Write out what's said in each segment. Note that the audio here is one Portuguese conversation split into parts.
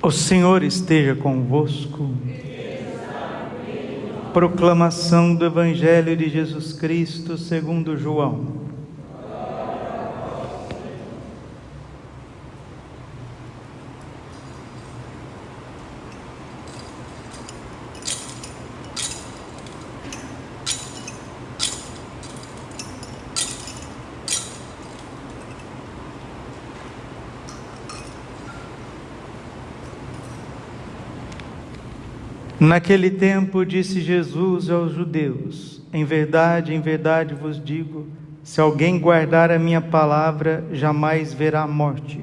O Senhor esteja convosco. Proclamação do Evangelho de Jesus Cristo segundo João. Naquele tempo disse Jesus aos judeus: em verdade vos digo, se alguém guardar a minha palavra, jamais verá a morte.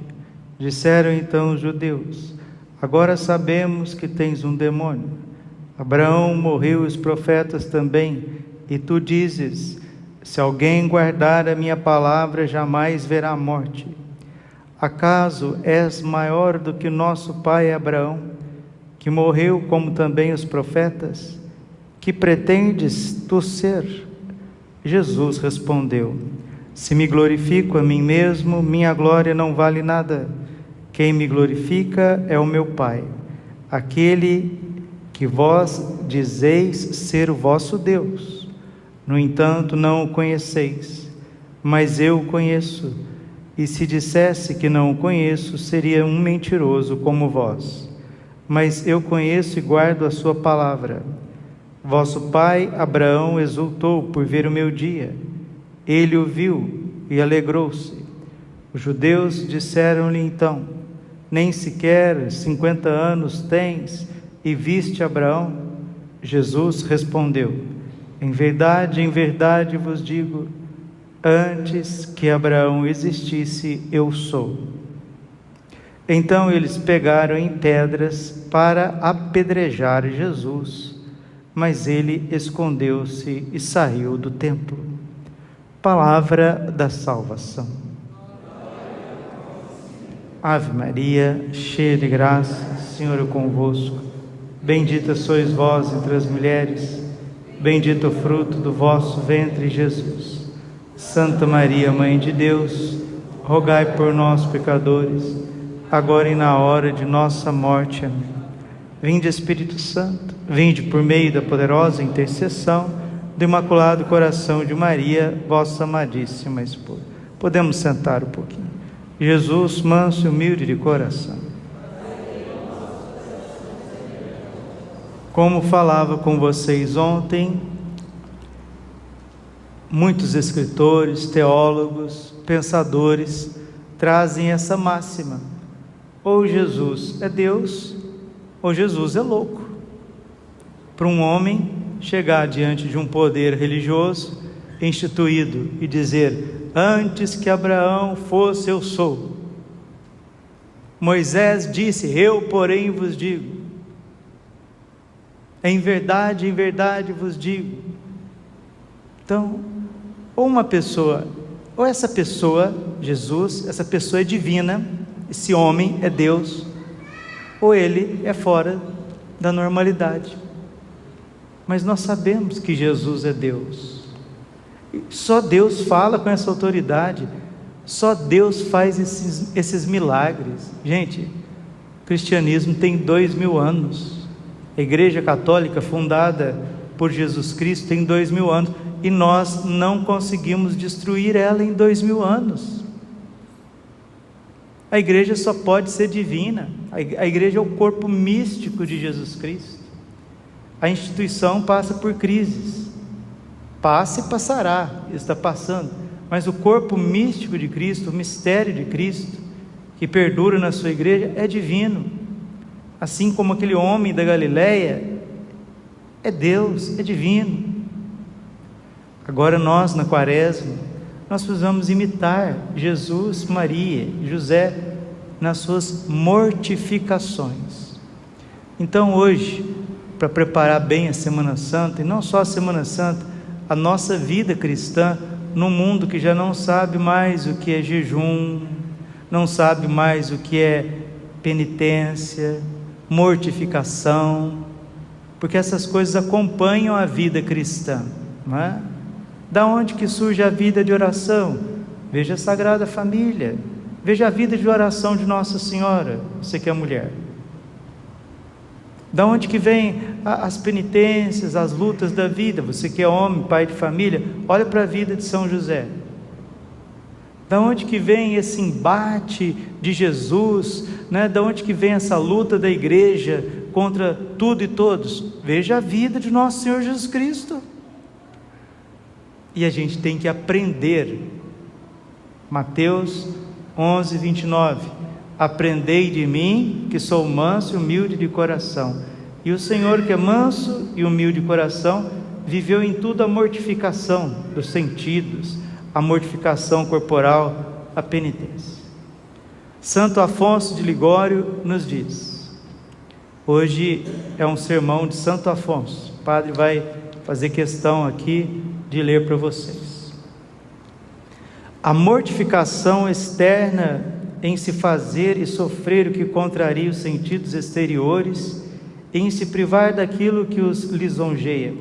Disseram então os judeus: agora sabemos que tens um demônio. Abraão morreu e os profetas também, e tu dizes: se alguém guardar a minha palavra, jamais verá a morte. Acaso és maior do que nosso pai Abraão, que morreu como também os profetas? Que pretendes tu ser? Jesus respondeu: se me glorifico a mim mesmo, minha glória não vale nada. Quem me glorifica é o meu Pai, aquele que vós dizeis ser o vosso Deus. No entanto, não o conheceis, mas eu o conheço, e se dissesse que não o conheço, seria um mentiroso como vós. Mas eu conheço e guardo a sua palavra. Vosso pai Abraão exultou por ver o meu dia. Ele o viu e alegrou-se. Os judeus disseram-lhe então: nem sequer 50 anos tens e viste Abraão? Jesus respondeu: em verdade vos digo, antes que Abraão existisse, eu sou. Então eles pegaram em pedras para apedrejar Jesus, mas ele escondeu-se e saiu do templo. Palavra da salvação. Ave Maria, cheia de graça, o Senhor é convosco. Bendita sois vós entre as mulheres, bendito o fruto do vosso ventre, Jesus. Santa Maria, Mãe de Deus, rogai por nós, pecadores, agora e na hora de nossa morte. Amém. Vinde, Espírito Santo, vinde por meio da poderosa intercessão do Imaculado Coração de Maria, vossa amadíssima esposa. Podemos sentar um pouquinho. Jesus, manso e humilde de coração. Como falava com vocês ontem, muitos escritores, teólogos, pensadores trazem essa máxima: ou Jesus é Deus, ou Jesus é louco. Para um homem chegar diante de um poder religioso instituído e dizer: antes que Abraão fosse, eu sou. Moisés disse: eu, porém, vos digo. Em verdade vos digo. Então, ou uma pessoa, ou essa pessoa, Jesus, essa pessoa é divina, esse homem é Deus, ou ele é fora da normalidade. Mas nós sabemos que Jesus é Deus. Só Deus fala com essa autoridade. Só Deus faz esses milagres. Gente, o cristianismo tem 2000 anos. A Igreja Católica, fundada por Jesus Cristo, tem 2000 anos. E nós não conseguimos destruir ela em 2000 anos. A igreja só pode ser divina. A igreja é o corpo místico de Jesus Cristo. A instituição passa por crises. Passa e passará, está passando. Mas o corpo místico de Cristo, o mistério de Cristo, que perdura na sua igreja, é divino. Assim como aquele homem da Galileia, é Deus, é divino. Agora nós, na Quaresma, nós precisamos imitar Jesus, Maria, José, nas suas mortificações. Então hoje, para preparar bem a Semana Santa, e não só a Semana Santa, a nossa vida cristã, num mundo que já não sabe mais o que é jejum, não sabe mais o que é penitência, mortificação, porque essas coisas acompanham a vida cristã, não é? Da onde que surge a vida de oração? Veja a Sagrada Família, veja a vida de oração de Nossa Senhora, você que é mulher, Da onde que vem as penitências, as lutas da vida? Você que é homem, pai de família, olha para a vida de São José. Da onde que vem esse embate de Jesus, né? Da onde que vem essa luta da igreja contra tudo e todos? Veja a vida de nosso Senhor Jesus Cristo. E a gente tem que aprender. Mateus 11, 29. Aprendei de mim, que sou manso e humilde de coração. E o Senhor, que é manso e humilde de coração, viveu em tudo a mortificação dos sentidos, a mortificação corporal, a penitência. Santo Afonso de Ligório nos diz, hoje é um sermão de Santo Afonso, o padre vai fazer questão aqui de ler para vocês. A mortificação externa em se fazer e sofrer o que contraria os sentidos exteriores, em se privar daquilo que os lisonjeia,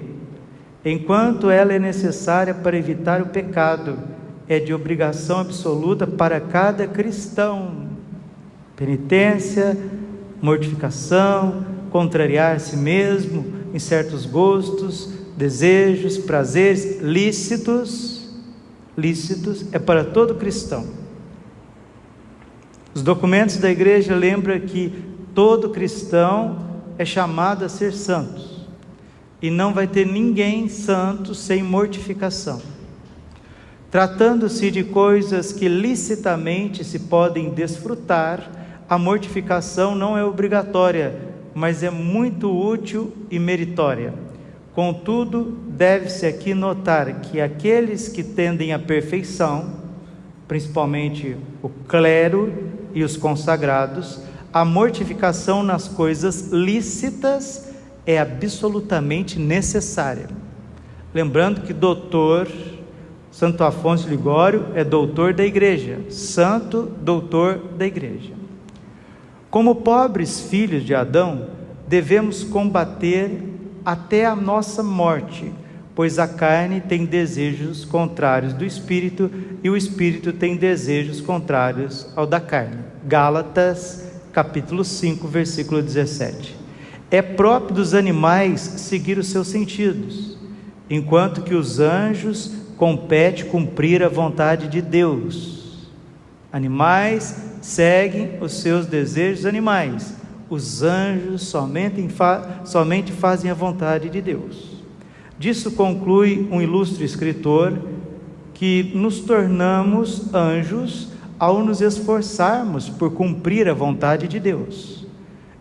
enquanto ela é necessária para evitar o pecado, é de obrigação absoluta para cada cristão. Penitência, mortificação, contrariar a si mesmo em certos gostos, desejos, prazeres lícitos, é para todo cristão. Os documentos da igreja lembram que todo cristão é chamado a ser santo, e não vai ter ninguém santo sem mortificação. Tratando-se de coisas que licitamente se podem desfrutar, a mortificação não é obrigatória, mas é muito útil e meritória. Contudo, deve-se aqui notar que aqueles que tendem à perfeição, principalmente o clero e os consagrados, a mortificação nas coisas lícitas é absolutamente necessária. Lembrando que doutor Santo Afonso de Ligório é doutor da igreja, santo doutor da igreja. Como pobres filhos de Adão, devemos combater até a nossa morte, pois a carne tem desejos contrários do espírito e o espírito tem desejos contrários ao da carne. Gálatas, capítulo 5, versículo 17. É próprio dos animais seguir os seus sentidos, enquanto que os anjos compete cumprir a vontade de Deus. Animais seguem os seus desejos animais, os anjos somente fazem a vontade de Deus. Disso conclui um ilustre escritor que nos tornamos anjos ao nos esforçarmos por cumprir a vontade de Deus,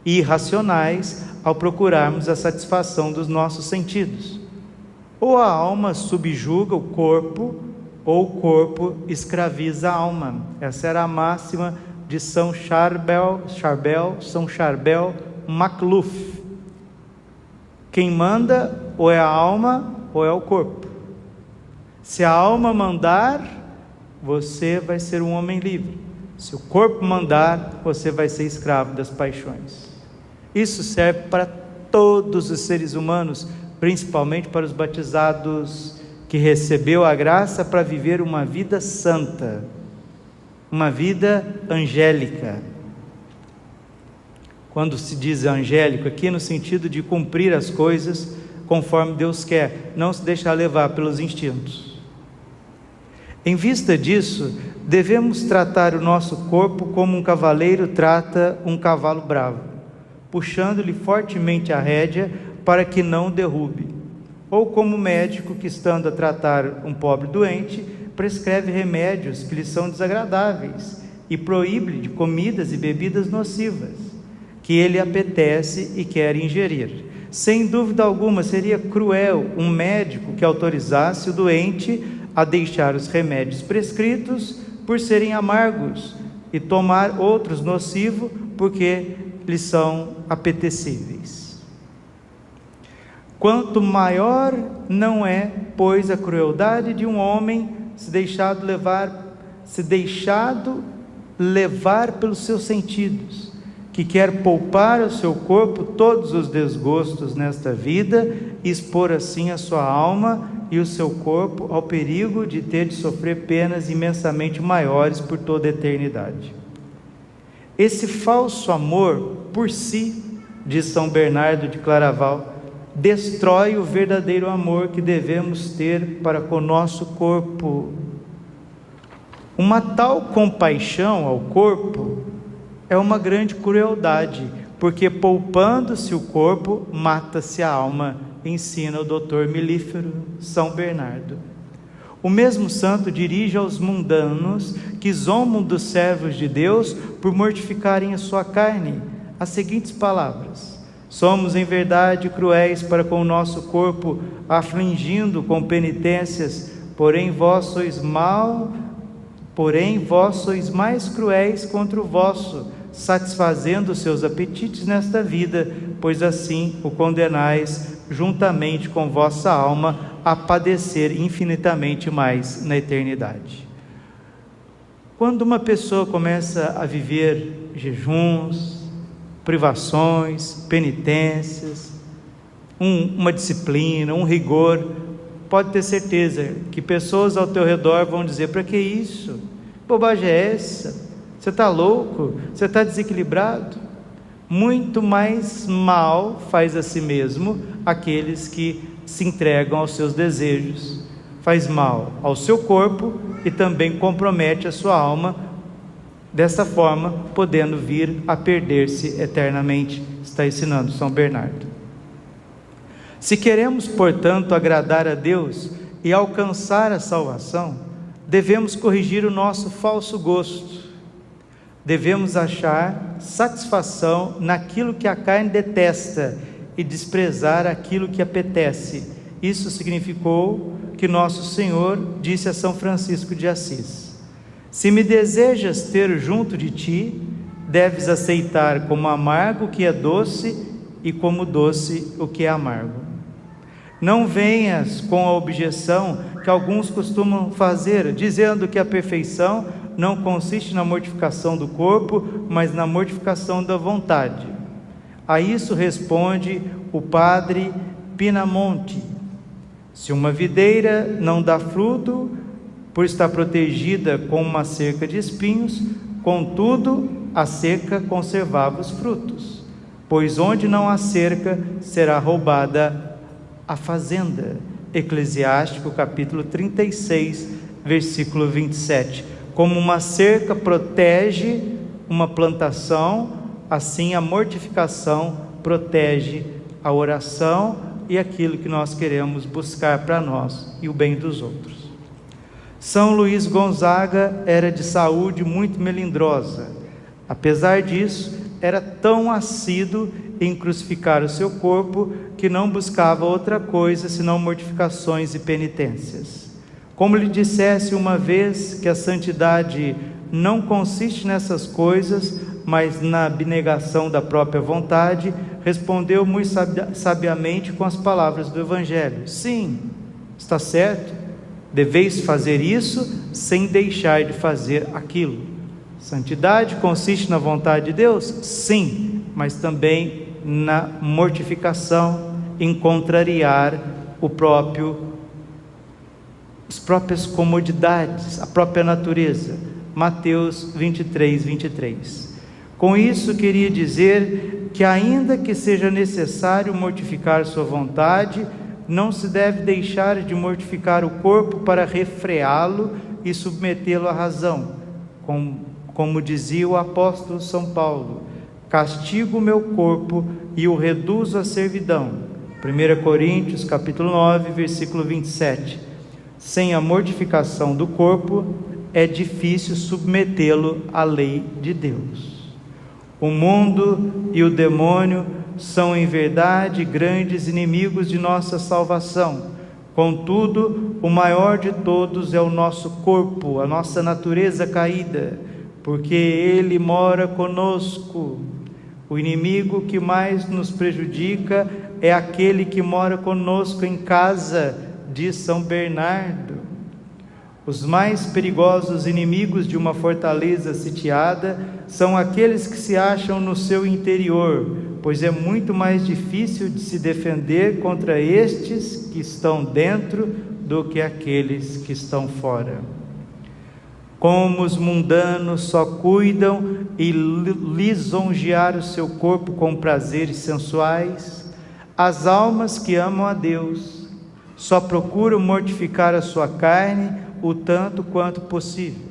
e irracionais ao procurarmos a satisfação dos nossos sentidos. Ou a alma subjuga o corpo, ou o corpo escraviza a alma. Essa era a máxima de São Charbel Macluf. Quem manda ou é a alma ou é o corpo. Se a alma mandar, você vai ser um homem livre. Se o corpo mandar, você vai ser escravo das paixões. Isso serve para todos os seres humanos, principalmente para os batizados que recebeu a graça para viver uma vida santa, uma vida angélica. Quando se diz angélico aqui, no sentido de cumprir as coisas conforme Deus quer, não se deixar levar pelos instintos. Em vista disso, devemos tratar o nosso corpo como um cavaleiro trata um cavalo bravo, puxando-lhe fortemente a rédea para que não o derrube, ou como médico que, estando a tratar um pobre doente, prescreve remédios que lhe são desagradáveis e proíbe-lhe de comidas e bebidas nocivas que ele apetece e quer ingerir. Sem dúvida alguma, seria cruel um médico que autorizasse o doente a deixar os remédios prescritos por serem amargos e tomar outros nocivos porque lhes são apetecíveis. Quanto maior não é, pois, a crueldade de um homem se deixado levar pelos seus sentidos, que quer poupar ao seu corpo todos os desgostos nesta vida e expor assim a sua alma e o seu corpo ao perigo de ter de sofrer penas imensamente maiores por toda a eternidade. Esse falso amor, por si, diz São Bernardo de Claraval, destrói o verdadeiro amor que devemos ter para com o nosso corpo. Uma tal compaixão ao corpo é uma grande crueldade, porque poupando-se o corpo, mata-se a alma, ensina o doutor Melífero São Bernardo. O mesmo santo dirige aos mundanos que zombam dos servos de Deus por mortificarem a sua carne as seguintes palavras: somos em verdade cruéis para com o nosso corpo, afligindo com penitências, porém vós sois mais cruéis contra o vosso, satisfazendo os seus apetites nesta vida, pois assim o condenais juntamente com vossa alma a padecer infinitamente mais na eternidade. Quando uma pessoa começa a viver jejuns, privações, penitências, uma disciplina, um rigor, pode ter certeza que pessoas ao teu redor vão dizer: para que isso? Que bobagem é essa? Você está louco? Você está desequilibrado? Muito mais mal faz a si mesmo aqueles que se entregam aos seus desejos. Faz mal ao seu corpo e também compromete a sua alma, desta forma podendo vir a perder-se eternamente, está ensinando São Bernardo. Se queremos, portanto, agradar a Deus e alcançar a salvação, devemos corrigir o nosso falso gosto. Devemos achar satisfação naquilo que a carne detesta e desprezar aquilo que apetece. Isso significou que nosso Senhor disse a São Francisco de Assis: se me desejas ter junto de ti, deves aceitar como amargo o que é doce e como doce o que é amargo. Não venhas com a objeção que alguns costumam fazer, dizendo que a perfeição não consiste na mortificação do corpo, mas na mortificação da vontade. A isso responde o padre Pinamonti: se uma videira não dá fruto, por estar protegida com uma cerca de espinhos, contudo a cerca conservava os frutos, pois onde não há cerca será roubada a fazenda. Eclesiástico capítulo 36, versículo 27. Como uma cerca protege uma plantação, assim a mortificação protege a oração e aquilo que nós queremos buscar para nós e o bem dos outros. São Luís Gonzaga era de saúde muito melindrosa. Apesar disso, era tão assíduo em crucificar o seu corpo que não buscava outra coisa senão mortificações e penitências. Como lhe dissesse uma vez que a santidade não consiste nessas coisas, mas na abnegação da própria vontade, respondeu muito sabiamente com as palavras do Evangelho: sim, está certo, deveis fazer isso sem deixar de fazer aquilo. Santidade consiste na vontade de Deus? Sim, mas também na mortificação, em contrariar as próprias comodidades, a própria natureza. Mateus 23, 23. Com isso queria dizer que ainda que seja necessário mortificar sua vontade, não se deve deixar de mortificar o corpo para refreá-lo e submetê-lo à razão. Como dizia o apóstolo São Paulo: castigo o meu corpo e o reduzo à servidão. 1 Coríntios capítulo 9, versículo 27. Sem a mortificação do corpo, é difícil submetê-lo à lei de Deus. O mundo e o demônio são em verdade grandes inimigos de nossa salvação. Contudo, o maior de todos é o nosso corpo, a nossa natureza caída, porque ele mora conosco. O inimigo que mais nos prejudica é aquele que mora conosco em casa, diz São Bernardo. Os mais perigosos inimigos de uma fortaleza sitiada são aqueles que se acham no seu interior, pois é muito mais difícil de se defender contra estes que estão dentro do que aqueles que estão fora. Como os mundanos só cuidam e lisonjear o seu corpo com prazeres sensuais, as almas que amam a Deus só procuram mortificar a sua carne o tanto quanto possível.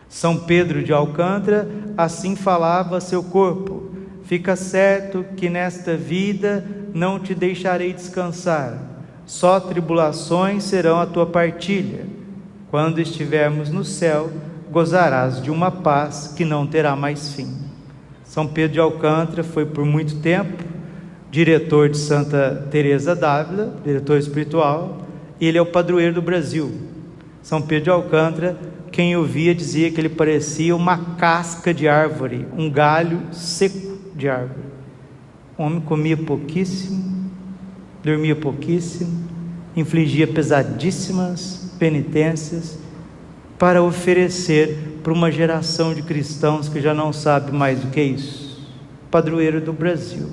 São Pedro de Alcântara assim falava a seu corpo: fica certo que nesta vida não te deixarei descansar, só tribulações serão a tua partilha. Quando estivermos no céu, gozarás de uma paz que não terá mais fim. São Pedro de Alcântara foi por muito tempo diretor de Santa Teresa d'Ávila, diretor espiritual, e ele é o padroeiro do Brasil. São Pedro de Alcântara, quem o via dizia que ele parecia uma casca de árvore, um galho seco de árvore. O homem comia pouquíssimo, dormia pouquíssimo, infligia pesadíssimas penitências para oferecer para uma geração de cristãos que já não sabe mais do que isso. Padroeiro do Brasil.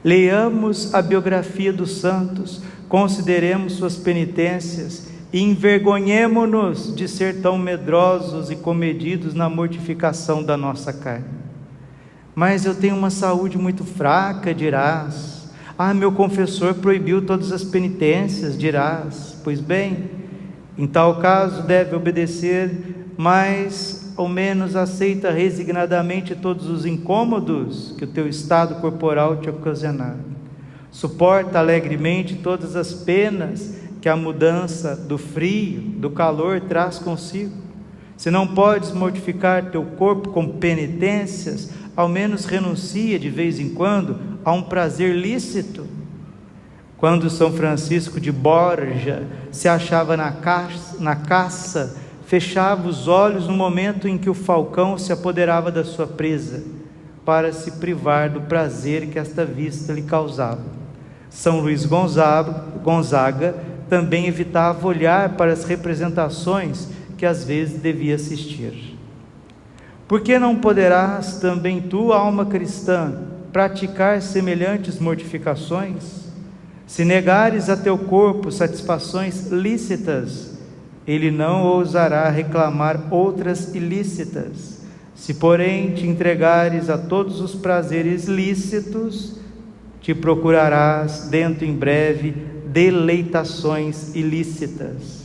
Leiamos a biografia dos santos, consideremos suas penitências e envergonhemo-nos de ser tão medrosos e comedidos na mortificação da nossa carne. Mas eu tenho uma saúde muito fraca, dirás. Meu confessor proibiu todas as penitências, dirás. Pois bem, em tal caso deve obedecer, mas ao menos aceita resignadamente todos os incômodos que o teu estado corporal te ocasionar. Suporta alegremente todas as penas que a mudança do frio, do calor traz consigo. Se não podes mortificar teu corpo com penitências, ao menos renuncia de vez em quando a um prazer lícito. Quando São Francisco de Borja se achava na caça, fechava os olhos no momento em que o falcão se apoderava da sua presa, para se privar do prazer que esta vista lhe causava. São Luís Gonzaga também evitava olhar para as representações que às vezes devia assistir. Por que não poderás também tu, alma cristã, praticar semelhantes mortificações? Se negares a teu corpo satisfações lícitas, ele não ousará reclamar outras ilícitas. Se, porém, te entregares a todos os prazeres lícitos, te procurarás dentro em breve deleitações ilícitas.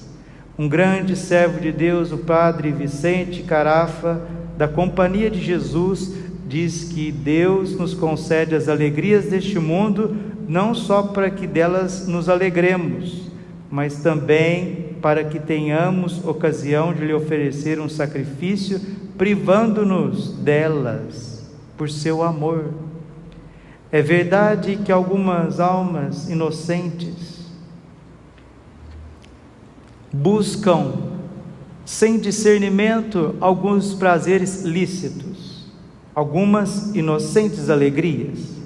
Um grande servo de Deus, o padre Vicente Carafa, da Companhia de Jesus, diz que Deus nos concede as alegrias deste mundo não só para que delas nos alegremos, mas também para que tenhamos ocasião de lhe oferecer um sacrifício, privando-nos delas por seu amor. É verdade que algumas almas inocentes buscam, sem discernimento, alguns prazeres lícitos, algumas inocentes alegrias,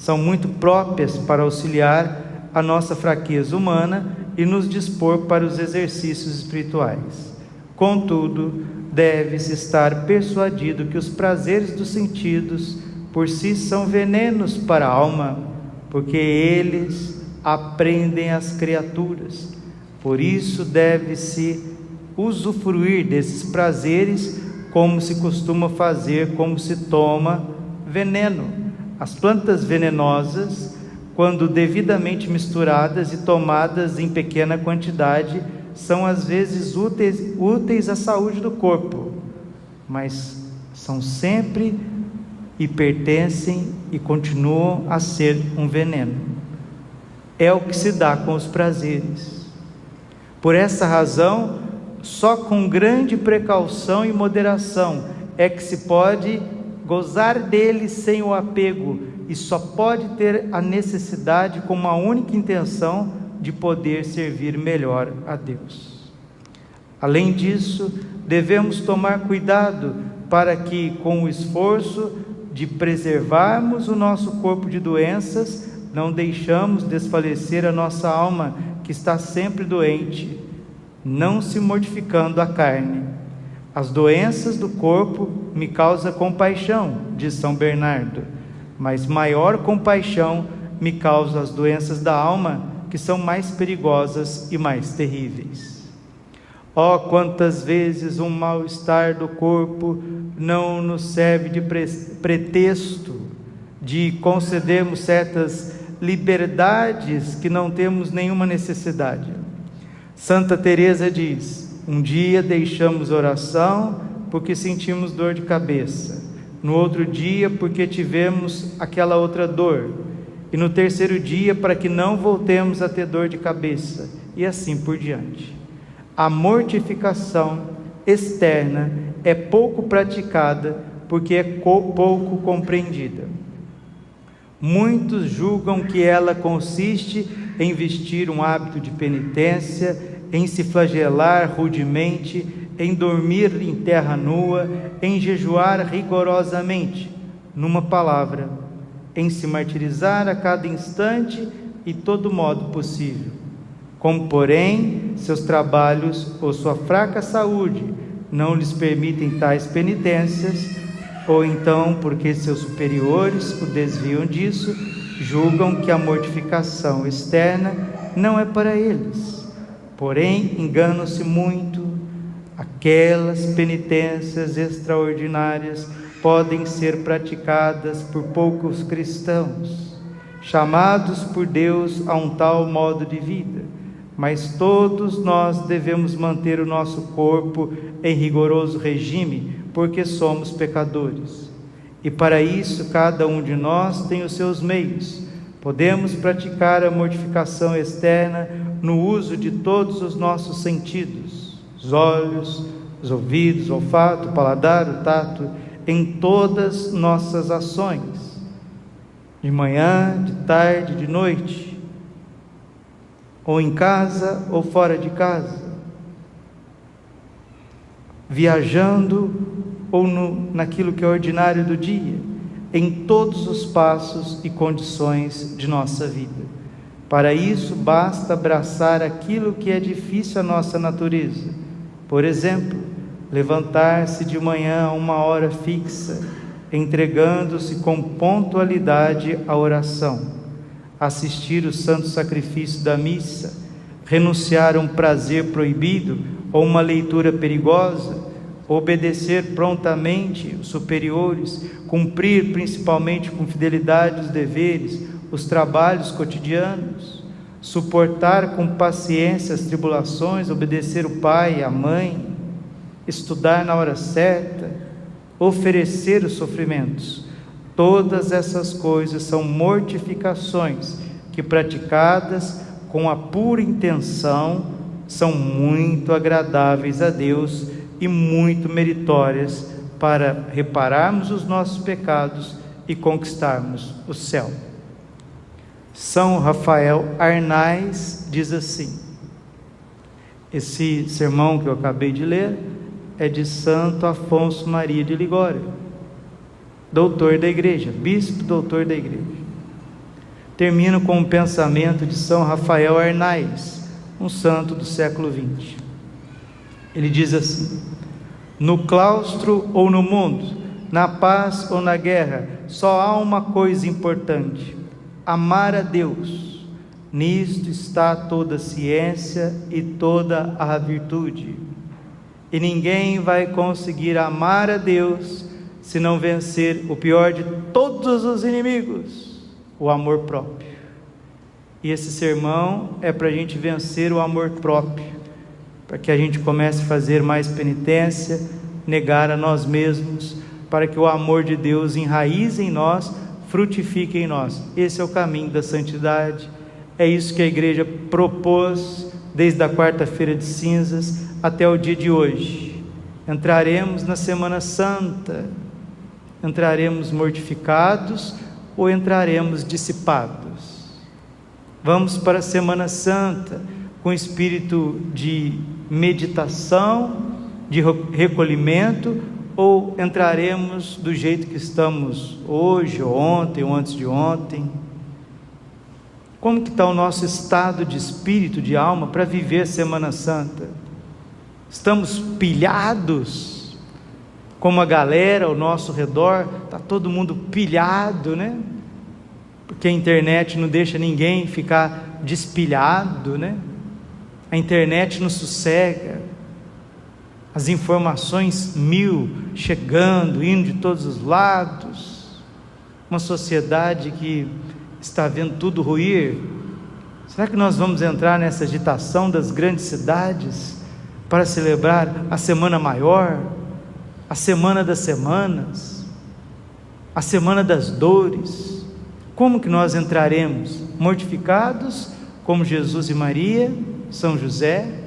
são muito próprias para auxiliar a nossa fraqueza humana e nos dispor para os exercícios espirituais. Contudo, deve-se estar persuadido que os prazeres dos sentidos por si são venenos para a alma, porque eles aprendem as criaturas. Por isso deve-se usufruir desses prazeres como se costuma fazer, como se toma veneno. As plantas venenosas, quando devidamente misturadas e tomadas em pequena quantidade, são às vezes úteis à saúde do corpo, mas são sempre e pertencem e continuam a ser um veneno. É o que se dá com os prazeres. Por essa razão, só com grande precaução e moderação é que se pode gozar deles sem o apego, e só pode ter a necessidade com uma única intenção de poder servir melhor a Deus. Além disso, devemos tomar cuidado para que, com o esforço de preservarmos o nosso corpo de doenças, não deixamos desfalecer a nossa alma, que está sempre doente, não se mortificando a carne. As doenças do corpo me causam compaixão, diz São Bernardo, mas maior compaixão me causam as doenças da alma, que são mais perigosas e mais terríveis. Ó, quantas vezes um mal-estar do corpo não nos serve de pretexto de concedermos certas liberdades que não temos nenhuma necessidade. Santa Teresa diz: um dia deixamos oração porque sentimos dor de cabeça, no outro dia porque tivemos aquela outra dor, e no terceiro dia para que não voltemos a ter dor de cabeça, e assim por diante. A mortificação externa é pouco praticada porque é pouco compreendida. Muitos julgam que ela consiste em vestir um hábito de penitência, em se flagelar rudemente, em dormir em terra nua, em jejuar rigorosamente, numa palavra, em se martirizar a cada instante e todo modo possível. Como, porém, seus trabalhos ou sua fraca saúde não lhes permitem tais penitências, ou então porque seus superiores o desviam disso, julgam que a mortificação externa não é para eles. Porém, enganam-se muito. Aquelas penitências extraordinárias podem ser praticadas por poucos cristãos, chamados por Deus a um tal modo de vida, mas todos nós devemos manter o nosso corpo em rigoroso regime, porque somos pecadores. E para isso cada um de nós tem os seus meios. Podemos praticar a mortificação externa no uso de todos os nossos sentidos: os olhos, os ouvidos, o olfato, o paladar, o tato, em todas nossas ações, de manhã, de tarde, de noite, ou em casa ou fora de casa, viajando ou naquilo que é ordinário do dia, em todos os passos e condições de nossa vida. Para isso basta abraçar aquilo que é difícil à nossa natureza. Por exemplo, levantar-se de manhã a uma hora fixa, entregando-se com pontualidade à oração, assistir o santo sacrifício da missa, renunciar a um prazer proibido ou uma leitura perigosa, obedecer prontamente os superiores, cumprir principalmente com fidelidade os deveres, os trabalhos cotidianos, suportar com paciência as tribulações, obedecer o pai e a mãe, estudar na hora certa, oferecer os sofrimentos. Todas essas coisas são mortificações que, praticadas com a pura intenção, são muito agradáveis a Deus e muito meritórias para repararmos os nossos pecados e conquistarmos o céu. São Rafael Arnaiz diz assim: esse sermão que eu acabei de ler é de Santo Afonso Maria de Ligório, doutor da igreja, bispo doutor da igreja. Termino com um pensamento de São Rafael Arnaiz, um santo do século XX. Ele diz assim: no claustro ou no mundo, na paz ou na guerra, só há uma coisa importante: amar a Deus. Nisto está toda a ciência e toda a virtude. E ninguém vai conseguir amar a Deus se não vencer o pior de todos os inimigos, o amor próprio. E esse sermão é para a gente vencer o amor próprio, para que a gente comece a fazer mais penitência, negar a nós mesmos, para que o amor de Deus enraize em nós, frutifique em nós. Esse é o caminho da santidade. É isso que a igreja propôs desde a quarta-feira de cinzas até o dia de hoje. Entraremos na Semana Santa, entraremos mortificados ou entraremos dissipados? Vamos para a Semana Santa com espírito de meditação, de recolhimento, ou entraremos do jeito que estamos hoje, ou ontem, ou antes de ontem? Como que está o nosso estado de espírito, de alma, para viver a Semana Santa? Estamos pilhados, como a galera ao nosso redor, está todo mundo pilhado, né? Porque a internet não deixa ninguém ficar despilhado, né? A internet não sossega. as informações mil chegando, indo de todos os lados, uma sociedade que está vendo tudo ruir. Será que nós vamos entrar nessa agitação das grandes cidades para celebrar a Semana Maior, a Semana das Semanas, a Semana das Dores? Como que nós entraremos? Mortificados, como Jesus e Maria, São José,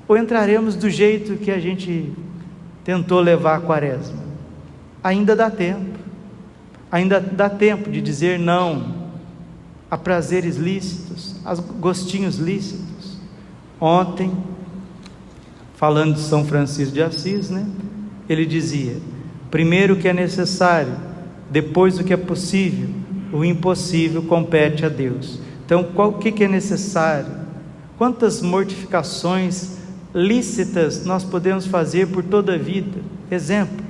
ou entraremos do jeito que a gente tentou levar a Quaresma? Ainda dá tempo de dizer não a prazeres lícitos, a gostinhos lícitos. Ontem, falando de São Francisco de Assis, ele dizia: primeiro o que é necessário, depois o que é possível, o impossível compete a Deus. Então, o que é necessário? Quantas mortificações lícitas nós podemos fazer por toda a vida? Exemplo,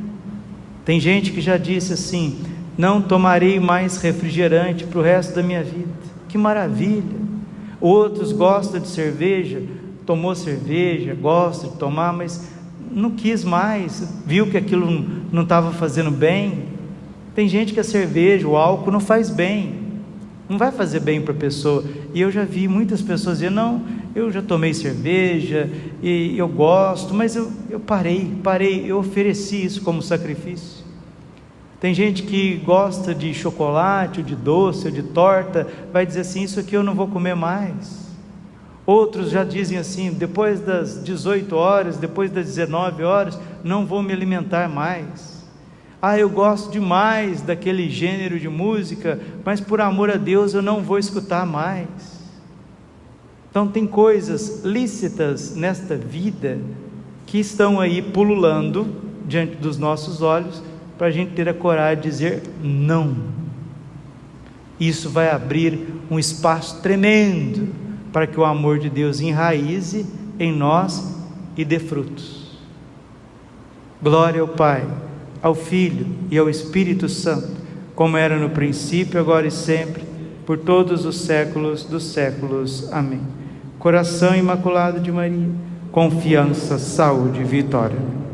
tem gente que já disse assim: não tomarei mais refrigerante para o resto da minha vida. Que maravilha! Outros gostam de cerveja, tomou cerveja, gosta de tomar, mas não quis mais, viu que aquilo não estava fazendo bem. Tem gente que a cerveja, o álcool não faz bem, não vai fazer bem para a pessoa. E eu já vi muitas pessoas dizer: não, eu já tomei cerveja e eu gosto, mas eu parei, eu ofereci isso como sacrifício. Tem gente que gosta de chocolate, ou de doce, ou de torta, vai dizer assim: isso aqui eu não vou comer mais. Outros já dizem assim: depois das 18 horas, depois das 19 horas, não vou me alimentar mais. Eu gosto demais daquele gênero de música, mas por amor a Deus eu não vou escutar mais. Então tem coisas lícitas nesta vida que estão aí pululando diante dos nossos olhos, para a gente ter a coragem de dizer não. Isso vai abrir um espaço tremendo para que o amor de Deus enraize em nós e dê frutos. Glória ao Pai, ao Filho e ao Espírito Santo, como era no princípio, agora e sempre, por todos os séculos dos séculos. Amém. Coração Imaculado de Maria, confiança, saúde e vitória.